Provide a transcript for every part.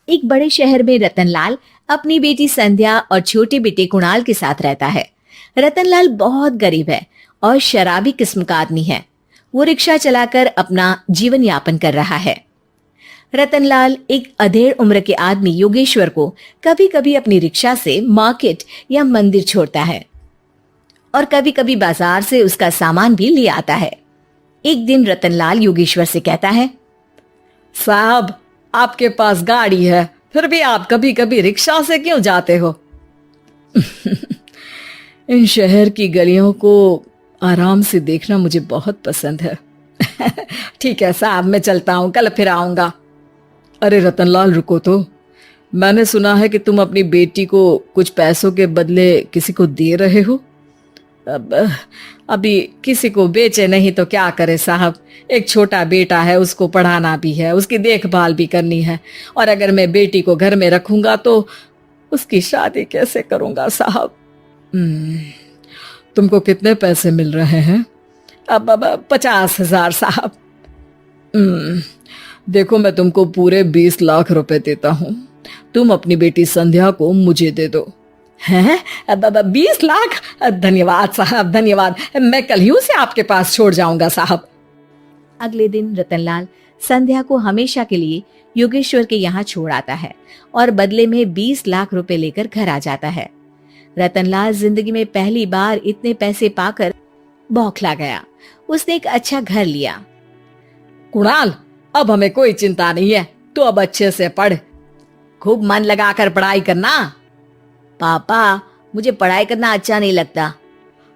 एक बड़े शहर में रतनलाल अपनी बेटी संध्या और छोटे बेटे कुणाल के साथ रहता है। रतनलाल बहुत गरीब है और शराबी किस्म का आदमी है। वो रिक्शा चलाकर अपना जीवन यापन कर रहा है। रतनलाल एक अधेड़ उम्र के आदमी योगेश्वर को कभी कभी अपनी रिक्शा से मार्केट या मंदिर छोड़ता है और कभी कभी बाजार से उसका सामान भी ले आता है। एक दिन रतनलाल योगेश्वर से कहता है, साहब, आपके पास गाड़ी है, फिर भी आप कभी कभी रिक्शा से क्यों जाते हो? इन शहर की गलियों को आराम से देखना मुझे बहुत पसंद है। ठीक है साहब, मैं चलता हूँ, कल फिर आऊंगा। अरे रतनलाल, रुको तो। मैंने सुना है कि तुम अपनी बेटी को कुछ पैसों के बदले किसी को दे रहे हो। अभी किसी को बेचे नहीं तो क्या करे साहब। एक छोटा बेटा है, उसको पढ़ाना भी है, उसकी देखभाल भी करनी है, और अगर मैं बेटी को घर में रखूंगा तो उसकी शादी कैसे करूंगा साहब। तुमको कितने पैसे मिल रहे हैं? अब 50,000 साहब। देखो, मैं तुमको पूरे 20 लाख रुपए देता हूँ। तुम अपनी बेटी संध्या को मुझे दे दो। हैं? 20 लाख? धन्यवाद साहब, धन्यवाद। मैं कल ही उसे आपके पास छोड़ जाऊंगा साहब। अगले दिन रतनलाल संध्या को हमेशा के लिए योगेश्वर के यहाँ छोड़ आता है और बदले में 20 लाख रुपए लेकर घर आ जाता है। रतनलाल जिंदगी में पहली बार इतने पैसे पाकर बौखला गया। उसने एक अच्छा घर लिया। कुणाल, अब हमें कोई चिंता नहीं है, तो अब अच्छे से पढ़, खूब मन लगाकर पढ़ाई करना। पापा, मुझे पढ़ाई करना अच्छा नहीं लगता।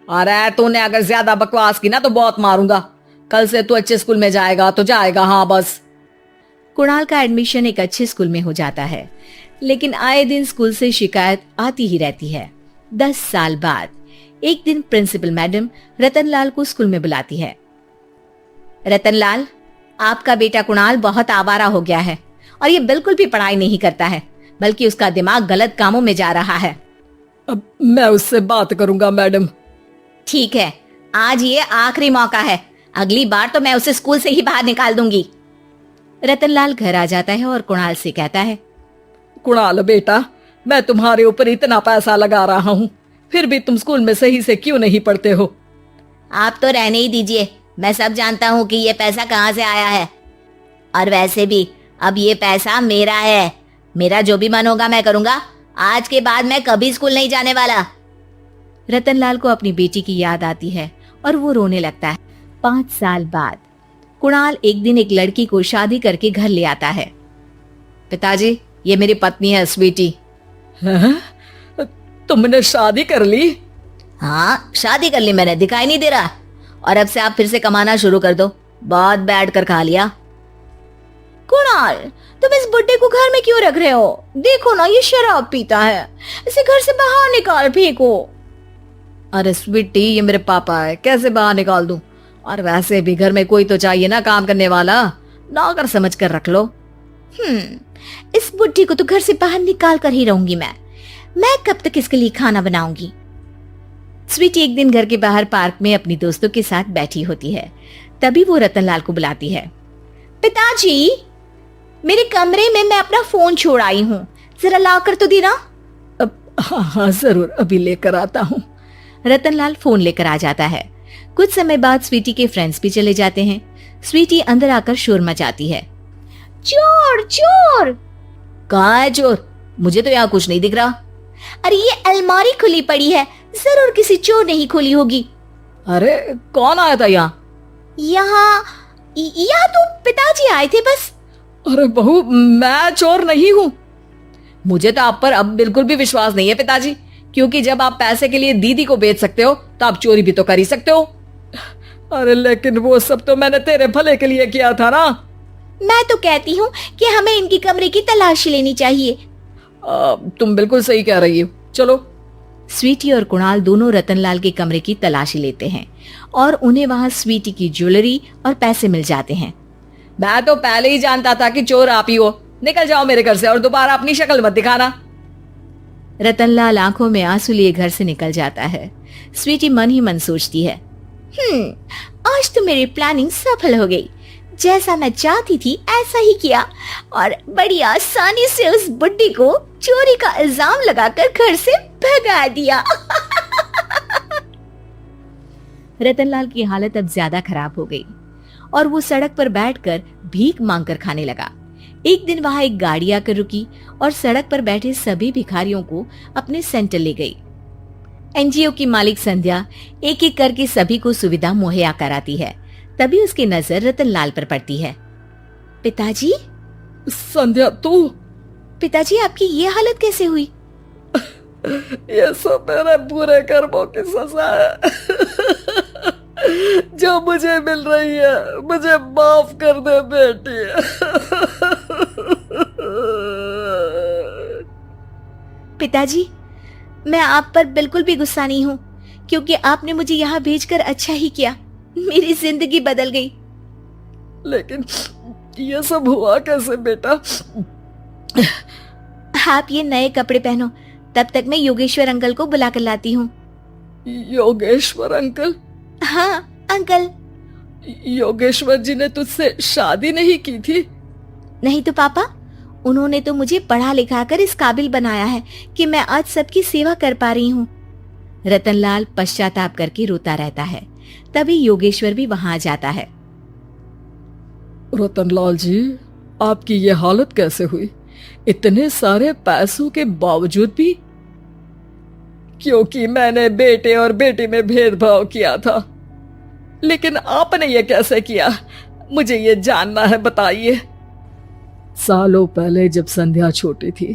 अरे तूने अगर ज्यादा बकवास की ना तो बहुत मारूंगा। कल से तू अच्छे स्कूल में जाएगा तो जाएगा, हाँ बस। कुणाल का एडमिशन एक अच्छे स्कूल में हो जाता है, लेकिन आए दिन स्कूल से शिकायत आती ही रहती है। 10 साल बाद एक दिन प्रिंसिपल मैडम रतनलाल को स्कूल में बुलाती है। रतनलाल, आपका बेटा कुणाल बहुत आवारा हो गया है और ये बिल्कुल भी पढ़ाई नहीं करता है, बल्कि उसका दिमाग गलत कामों में जा रहा है। अब मैं उससे बात करूंगा मैडम। ठीक है, आज ये आखिरी मौका है, अगली बार तो मैं उसे स्कूल से ही बाहर निकाल दूंगी। रतनलाल घर आ जाता है और कुणाल से कहता है, कुणाल बेटा, मैं तुम्हारे ऊपर इतना पैसा लगा रहा हूँ, फिर भी तुम स्कूल में सही से क्यों नहीं पढ़ते हो? आप तो रहने ही दीजिए, मैं सब जानता हूँ कि ये पैसा कहाँ से आया है। और वैसे भी अब ये पैसा मेरा है, मेरा जो भी मन होगा मैं करूंगा। आज के बाद मैं कभी स्कूल नहीं जाने वाला। रतनलाल को अपनी बेटी की याद आती है और वो रोने लगता है। 5 साल बाद कुणाल एक दिन एक लड़की को शादी करके घर ले आता है। पिताजी, ये मेरी पत्नी है स्वीटी। तुमने शादी कर ली? हाँ, शादी कर ली मैंने, दिखाई नहीं दे रहा। और अब से आप फिर से कमाना शुरू कर दो, बहुत बैठ कर खा लिया। कुणाल, तुम इस बुड्ढे को घर में क्यों रख रहे हो? देखो ना, ये शराब पीता है, इसे घर से बाहर निकाल फेंको। अरे स्वीटी, ये मेरे पापा है, कैसे बाहर निकाल दूं? और वैसे भी घर में कोई तो चाहिए ना काम करने वाला, नौकर समझ कर रख लो। इस बुड्ढी को तो घर से बाहर निकाल कर ही रहूंगी मैं कब तक इसके लिए खाना बनाऊंगी। स्वीटी एक दिन घर के बाहर पार्क में अपनी दोस्तों के साथ बैठी होती है। तभी वो रतनलाल को बुलाती है। पिताजी, मेरे कमरे में मैं अपना फोन छोड़ आई हूँ, जरा ला कर तो देना। हाँ जरूर, अभी लेकर आता हूँ। रतनलाल फोन लेकर आ जाता है। कुछ समय बाद स्वीटी के फ्रेंड्स भी चले जाते हैं। स्वीटी अंदर आकर शोर मचाती है। चोर चोर! कहाँ है चोर? मुझे तो यहाँ कुछ नहीं दिख रहा। अरे ये अलमारी खुली पड़ी है, जरूर किसी चोर ने ही खोली होगी। अरे कौन आया था यहाँ? यहाँ तो पिताजी आए थे बस। अरे बहू, मैं चोर नहीं हूँ। मुझे तो आप पर अब बिल्कुल भी विश्वास नहीं है पिताजी, क्योंकि जब आप पैसे के लिए दीदी को बेच सकते हो तो आप चोरी भी तो कर ही सकते हो। अरे लेकिन वो सब तो मैंने तेरे भले के लिए किया था ना। मैं तो कहती हूँ कि हमें इनकी कमरे की तलाशी लेनी चाहिए। तुम बिल्कुल सही कह रही हो, चलो। स्वीटी और कुणाल दोनों रतनलाल के कमरे की तलाशी लेते हैं और उन्हें वहाँ स्वीटी की ज्वेलरी और पैसे मिल जाते हैं। मैं तो पहले ही जानता था कि चोर आप ही हो। निकल जाओ मेरे घर से और दोबारा अपनी शक्ल मत दिखाना। रतनलाल आंखों में आंसू लिए घर से निकल जाता है। स्वीटी मन ही मन सोचती है, आज तो मेरी प्लानिंग सफल हो गई। जैसा मैं चाहती थी ऐसा ही किया और बड़ी आसानी से उस बुड्ढी को चोरी का इल्जाम लगाकर घर से भगा दिया। रतनलाल की हालत अब ज्यादा खराब हो गई और वो सड़क पर बैठकर भीख मांगकर खाने लगा। एक दिन वहां एक गाड़ी आकर रुकी और सड़क पर बैठे सभी भिखारियों को अपने सेंटर ले गई। एनजीओ की मालिक संध्या एक एक करके सभी को सुविधा मुहैया कराती है। तभी उसकी नजर रतनलाल पर पड़ती है। पिताजी? संध्या तू? पिताजी, आपकी ये हालत कैसे हुई? ये सब मेरे बुरे कर्मों की सजा है जो मुझे मिल रही है। मुझे माफ कर दे बेटी। पिताजी, मैं आप पर बिल्कुल भी गुस्सा नहीं हूँ, क्योंकि आपने मुझे यहाँ भेजकर अच्छा ही किया। मेरी जिंदगी बदल गई। लेकिन ये सब हुआ कैसे बेटा? आप ये नए कपड़े पहनो, तब तक मैं योगेश्वर अंकल को बुला कर लाती हूँ। योगेश्वर अंकल? हाँ अंकल। योगेश्वर जी ने तुझसे शादी नहीं की थी? नहीं तो पापा, उन्होंने तो मुझे पढ़ा लिखा कर इस काबिल बनाया है कि मैं आज सबकी सेवा कर पा रही हूँ। रतनलाल पश्चाताप करके रोता रहता है। तभी योगेश्वर भी वहां आ जाता है। रतनलाल जी, आपकी ये हालत कैसे हुई इतने सारे पैसों के बावजूद भी? क्योंकि मैंने बेटे और बेटी में भेदभाव किया था। लेकिन आपने ये कैसे किया, मुझे ये जानना है, बताइए। सालों पहले जब संध्या छोटी थी,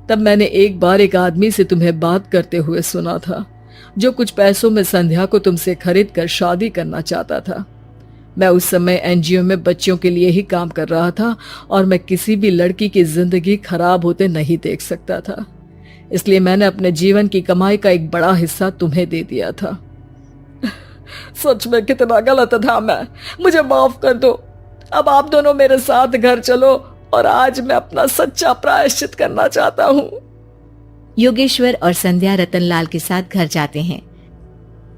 तब मैंने एक बार एक आदमी से तुम्हें बात करते हुए सुना था, जो कुछ पैसों में संध्या को तुमसे खरीद कर शादी करना चाहता था। मैं उस समय एनजीओ में बच्चों के लिए ही काम कर रहा था और मैं किसी भी लड़की की जिंदगी खराब होते नहीं देख सकता था। इसलिए मैंने अपने जीवन की कमाई का एक बड़ा हिस्सा तुम्हें दे दिया था। सच में कितना गलत था मैं, मुझे माफ कर दो। अब आप दोनों मेरे साथ घर चलो और आज मैं अपना सच्चा प्रायश्चित करना चाहता हूँ। योगेश्वर और संध्या रतनलाल के साथ घर जाते हैं।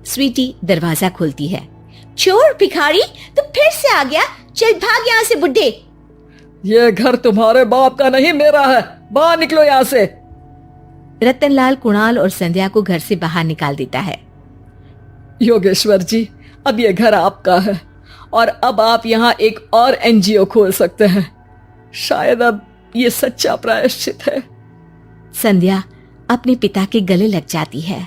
स्वीटी दरवाजा खोलती है। चोर भिखारी, तू फिर से आ गया? चल भाग यहाँ से बुड्ढे। ये घर तुम्हारे बाप का नहीं, मेरा है। बाहर निकलो यहाँ से। रतनलाल कुणाल और संध्या को घर से बाहर निकाल देता है। योगेश्वर जी, अब ये घर आपका है और अब आप यहाँ एक और एनजीओ खोल सकते हैं। शायद अब ये सच्चा प्रायश्चित है। संध्या अपने पिता के गले लग जाती है।